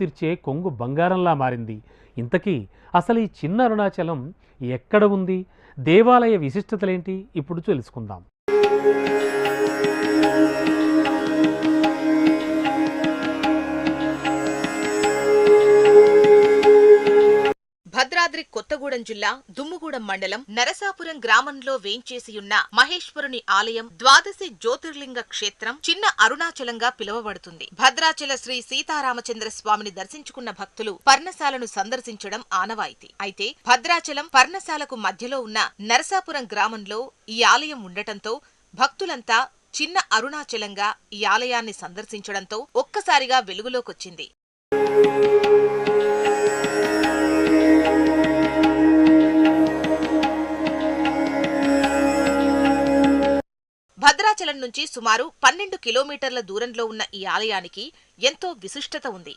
తీర్చే కొంగు బంగారంలా మారింది. ఇంతకీ అసలు ఈ చిన్న అరుణాచలం ఎక్కడ ఉంది? దేవాలయ విశిష్టతలేంటి? ఇప్పుడు తెలుసుకుందాం. భద్రాద్రి కొత్తగూడెం జిల్లా దుమ్ముగూడెం మండలం నరసాపురం గ్రామంలో వేంచేసియున్న మహేశ్వరుని ఆలయం ద్వాదశి జ్యోతిర్లింగ క్షేత్రం చిన్న అరుణాచలంగా పిలువబడుతుంది. భద్రాచల శ్రీ సీతారామచంద్ర స్వామిని దర్శించుకున్న భక్తులు పర్ణశాలను సందర్శించడం ఆనవాయితీ. అయితే భద్రాచలం పర్ణశాలకు మధ్యలో ఉన్న నరసాపురం గ్రామంలో ఈ ఆలయం ఉండటంతో భక్తులంతా చిన్న అరుణాచలంగా ఈ ఆలయాన్ని సందర్శించడంతో ఒక్కసారిగా వెలుగులోకొచ్చింది. భద్రాచలం నుంచి సుమారు 12 కిలోమీటర్ల దూరంలో ఉన్న ఈ ఆలయానికి ఎంతో విశిష్టత ఉంది.